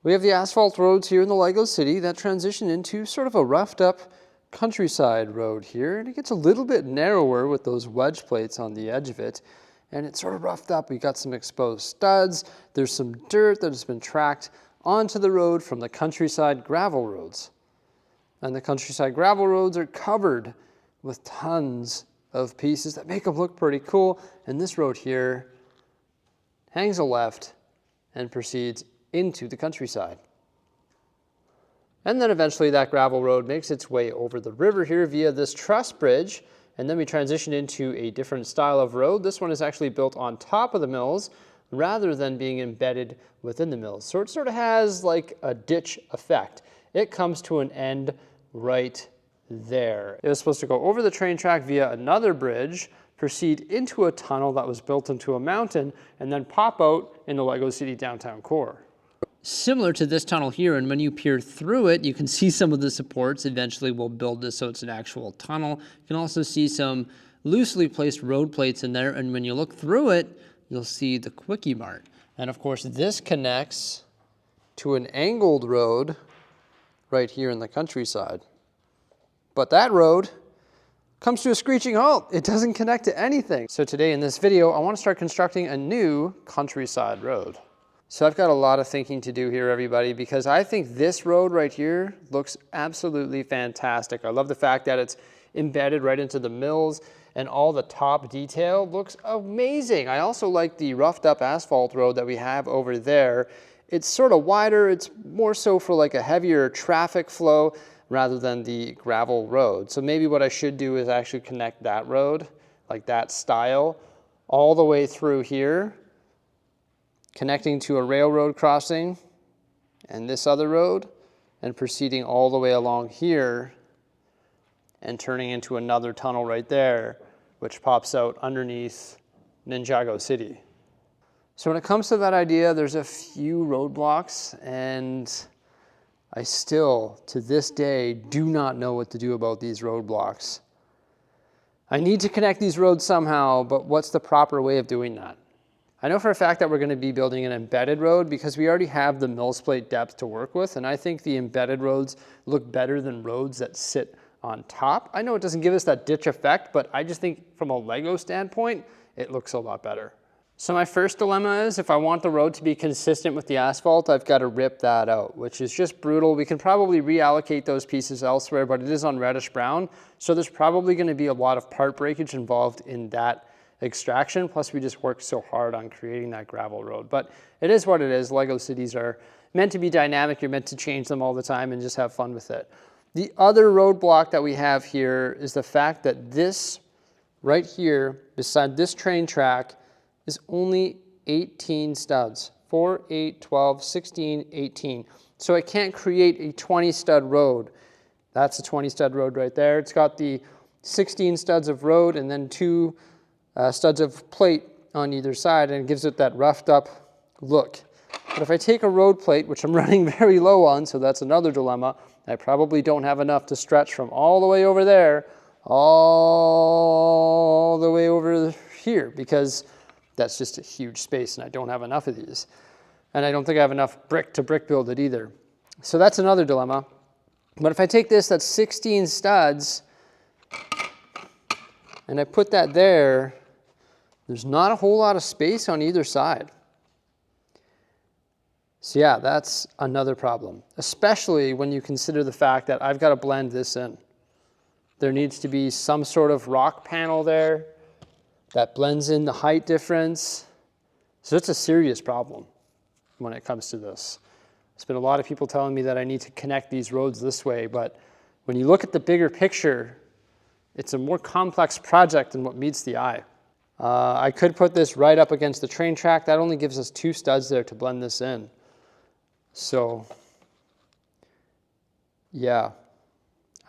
We have the asphalt roads here in the Lego City that transition into sort of a roughed up countryside road here. And it gets a little bit narrower with those wedge plates on the edge of it. And it's sort of roughed up. We got some exposed studs. There's some dirt that has been tracked onto the road from the countryside gravel roads. And the countryside gravel roads are covered with tons of pieces that make them look pretty cool. And this road here hangs a left and proceeds into the countryside. And then eventually that gravel road makes its way over the river here via this truss bridge, and then we transition into a different style of road. This one is actually built on top of the mills rather than being embedded within the mills. So it sort of has like a ditch effect. It comes to an end right there. It was supposed to go over the train track via another bridge, proceed into a tunnel that was built into a mountain, and then pop out in the Lego City downtown core. Similar to this tunnel here, and when you peer through it, you can see some of the supports. Eventually we'll build this so it's an actual tunnel. You can also see some loosely placed road plates in there, and when you look through it, you'll see the Quickie Mart. And of course this connects to an angled road right here in the countryside. But that road comes to a screeching halt. It doesn't connect to anything. So today in this video, I want to start constructing a new countryside road. So I've got a lot of thinking to do here, everybody, because I think this road right here looks absolutely fantastic. I love the fact that it's embedded right into the mills and all the top detail looks amazing. I also like the roughed up asphalt road that we have over there. It's sort of wider. It's more so for like a heavier traffic flow rather than the gravel road. So maybe what I should do is actually connect that road, like that style, all the way through here, connecting to a railroad crossing and this other road, and proceeding all the way along here and turning into another tunnel right there, which pops out underneath Ninjago City. So when it comes to that idea, there's a few roadblocks, and I still, to this day, do not know what to do about these roadblocks. I need to connect these roads somehow, but what's the proper way of doing that? I know for a fact that we're going to be building an embedded road because we already have the mills plate depth to work with, and I think the embedded roads look better than roads that sit on top. I know it doesn't give us that ditch effect, but I just think from a Lego standpoint, it looks a lot better. So my first dilemma is if I want the road to be consistent with the asphalt, I've got to rip that out, which is just brutal. We can probably reallocate those pieces elsewhere, but it is on reddish brown, so there's probably going to be a lot of part breakage involved in that extraction, plus we just worked so hard on creating that gravel road. But it is what it is. Lego cities are meant to be dynamic. You're meant to change them all the time and just have fun with it. The other roadblock that we have here is the fact that this right here beside this train track is only 18 studs. 4, 8, 12, 16, 18. So I can't create a 20 stud road. That's a 20 stud road right there. It's got the 16 studs of road and then 2 studs of plate on either side, and it gives it that roughed up look. But if I take a road plate, which I'm running very low on, so that's another dilemma, I probably don't have enough to stretch from all the way over there, all the way over here, because that's just a huge space and I don't have enough of these. And I don't think I have enough brick to brick build it either. So that's another dilemma. But if I take this, that's 16 studs, and I put that there, there's not a whole lot of space on either side. So yeah, that's another problem, especially when you consider the fact that I've got to blend this in. There needs to be some sort of rock panel there that blends in the height difference. So it's a serious problem when it comes to this. There's been a lot of people telling me that I need to connect these roads this way, but when you look at the bigger picture, it's a more complex project than what meets the eye. I could put this right up against the train track. That only gives us 2 studs there to blend this in. So, yeah,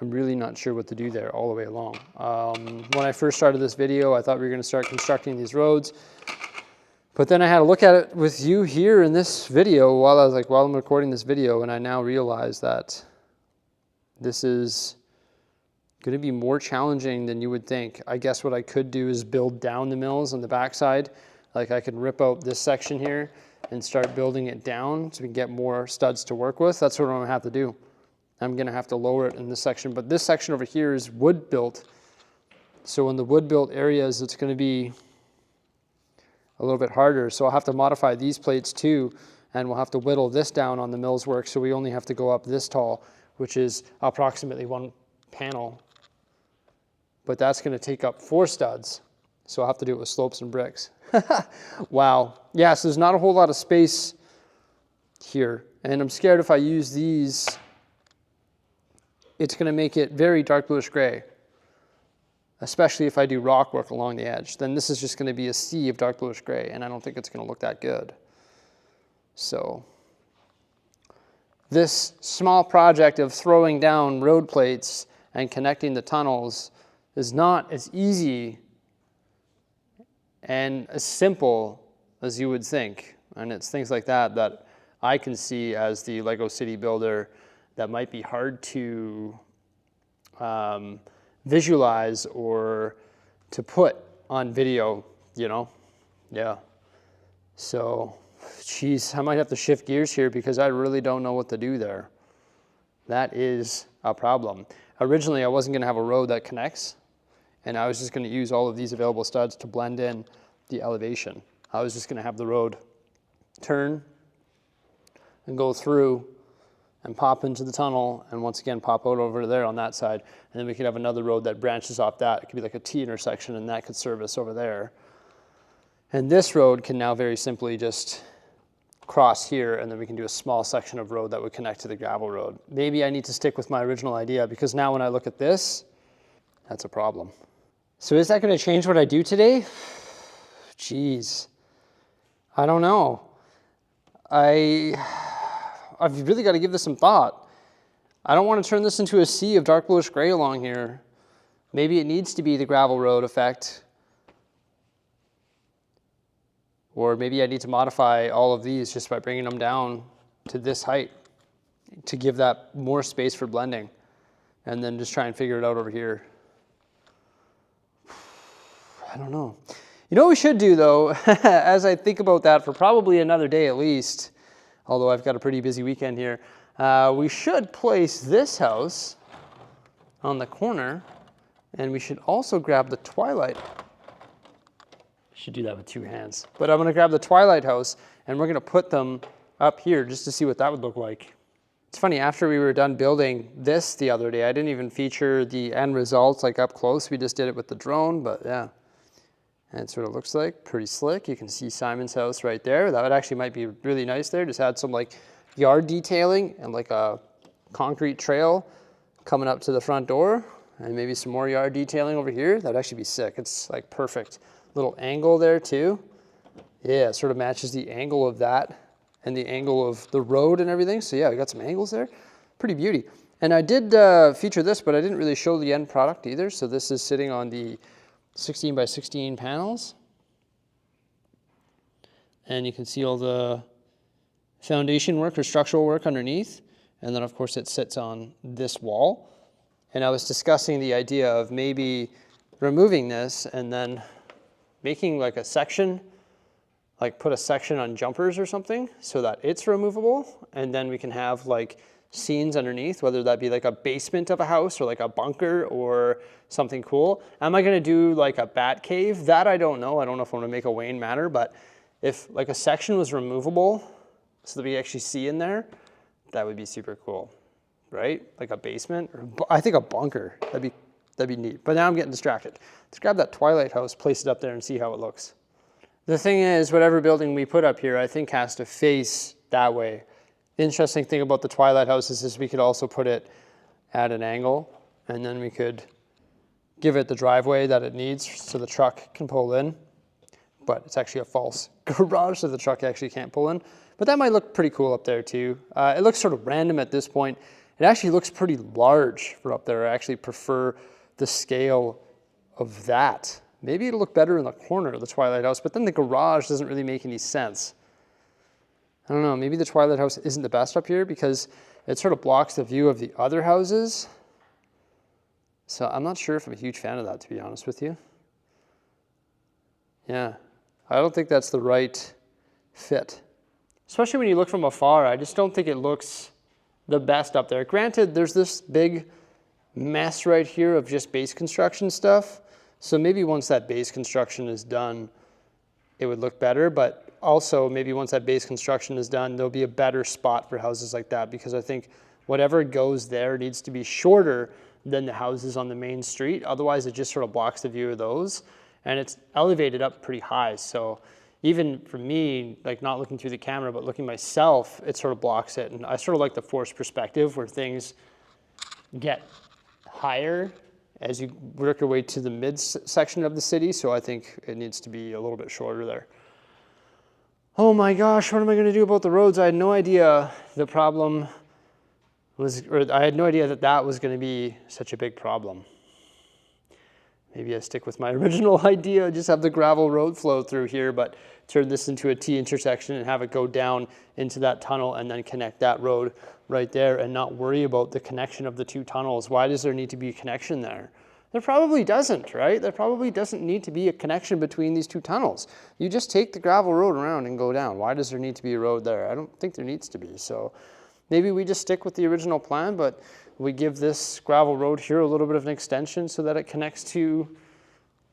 I'm really not sure what to do there all the way along. When I first started this video, I thought we were going to start constructing these roads. But then I had to look at it with you here in this video while I'm recording this video, and I now realize that this is going to be more challenging than you would think. I guess what I could do is build down the mills on the backside. Like I could rip out this section here and start building it down so we can get more studs to work with. That's what I'm gonna have to do. I'm gonna have to lower it in this section, but this section over here is wood built. So in the wood built areas, it's gonna be a little bit harder. So I'll have to modify these plates too, and we'll have to whittle this down on the mill's work. So we only have to go up this tall, which is approximately 1 panel. But that's gonna take up 4 studs. So I'll have to do it with slopes and bricks. Wow. Yeah, so there's not a whole lot of space here. And I'm scared if I use these, it's gonna make it very dark bluish gray, especially if I do rock work along the edge. Then this is just gonna be a sea of dark bluish gray, and I don't think it's gonna look that good. So this small project of throwing down road plates and connecting the tunnels is not as easy and as simple as you would think. And it's things like that that I can see as the Lego City builder that might be hard to visualize or to put on video, you know? Yeah. So, geez, I might have to shift gears here because I really don't know what to do there. That is a problem. Originally, I wasn't gonna have a road that connects, and I was just gonna use all of these available studs to blend in the elevation. I was just gonna have the road turn and go through and pop into the tunnel, and once again pop out over there on that side, and then we could have another road that branches off that. It could be like a T intersection, and that could service over there. And this road can now very simply just cross here, and then we can do a small section of road that would connect to the gravel road. Maybe I need to stick with my original idea, because now when I look at this, that's a problem. So is that gonna change what I do today? Jeez, I don't know. I've really got to give this some thought. I don't want to turn this into a sea of dark bluish gray along here. Maybe it needs to be the gravel road effect. Or maybe I need to modify all of these just by bringing them down to this height to give that more space for blending, and then just try and figure it out over here. I don't know. You know what we should do though, as I think about that for probably another day at least, although I've got a pretty busy weekend here, we should place this house on the corner, and we should also grab the Twilight. Should do that with 2 hands. But I'm gonna grab the Twilight house, and we're gonna put them up here just to see what that would look like. It's funny, after we were done building this the other day, I didn't even feature the end results like up close. We just did it with the drone, but yeah. And it's what it looks like, pretty slick. You can see Simon's house right there. That would actually might be really nice there. Just add some like yard detailing and like a concrete trail coming up to the front door, and maybe some more yard detailing over here. That'd actually be sick. It's like perfect. Little angle there too. Yeah, it sort of matches the angle of that and the angle of the road and everything. So yeah, we got some angles there. Pretty beauty. And I did feature this, but I didn't really show the end product either. So this is sitting on the 16 by 16 panels. And you can see all the foundation work or structural work underneath. And then of course it sits on this wall. And I was discussing the idea of maybe removing this and then making like a section, like put a section on jumpers or something so that it's removable. And then we can have like scenes underneath, whether that be like a basement of a house or like a bunker or something cool. Am I gonna do like a bat cave? That I don't know. I don't know if I'm gonna make a Wayne Manor, but if like a section was removable so that we actually see in there, that would be super cool, right? Like a basement, or I think a bunker, that'd be neat. But now I'm getting distracted. Let's grab that Twilight house, place it up there and see how it looks. The thing is, whatever building we put up here, I think has to face that way. The interesting thing about the Twilight houses is we could also put it at an angle, and then we could give it the driveway that it needs so the truck can pull in. But it's actually a false garage, so the truck actually can't pull in. But that might look pretty cool up there too. It looks sort of random at this point. It actually looks pretty large for up there. I actually prefer the scale of that. Maybe it'll look better in the corner of the Twilight house, but then the garage doesn't really make any sense. I don't know, maybe the Twilight house isn't the best up here because it sort of blocks the view of the other houses. So I'm not sure if I'm a huge fan of that, to be honest with you. Yeah, I don't think that's the right fit. especially when you look from afar, I just don't think it looks the best up there. Granted, there's this big mess right here of just base construction stuff. So maybe once that base construction is done, it would look better. But also maybe once that base construction is done, there'll be a better spot for houses like that, because I think whatever goes there needs to be shorter than the houses on the main street. Otherwise, it just sort of blocks the view of those. And it's elevated up pretty high. So even for me, like not looking through the camera, but looking myself, it sort of blocks it. And I sort of like the forced perspective where things get higher as you work your way to the mid section of the city. So I think it needs to be a little bit shorter there. Oh my gosh, what am I going to do about the roads? I had no idea the problem was, or I had no idea that that was going to be such a big problem. Maybe I stick with my original idea, just have the gravel road flow through here, but turn this into a T intersection and have it go down into that tunnel and then connect that road right there and not worry about the connection of the two tunnels. Why does there need to be a connection there? There probably doesn't, right? There probably doesn't need to be a connection between these two tunnels. You just take the gravel road around and go down. Why does there need to be a road there? I don't think there needs to be. So maybe we just stick with the original plan, but we give this gravel road here a little bit of an extension so that it connects to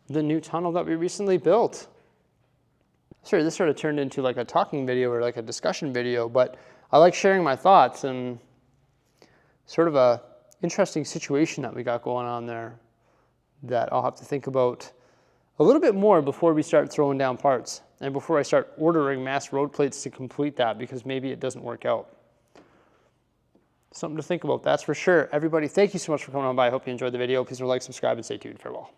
the new tunnel that we recently built. Sorry, this sort of turned into like a talking video or like a discussion video, but I like sharing my thoughts, and sort of a interesting situation that we got going on there that I'll have to think about a little bit more before we start throwing down parts and before I start ordering mass road plates to complete that, because maybe it doesn't work out. Something to think about, that's for sure. Everybody, thank you so much for coming on by. I hope you enjoyed the video. Please remember to like, subscribe, and stay tuned. Farewell.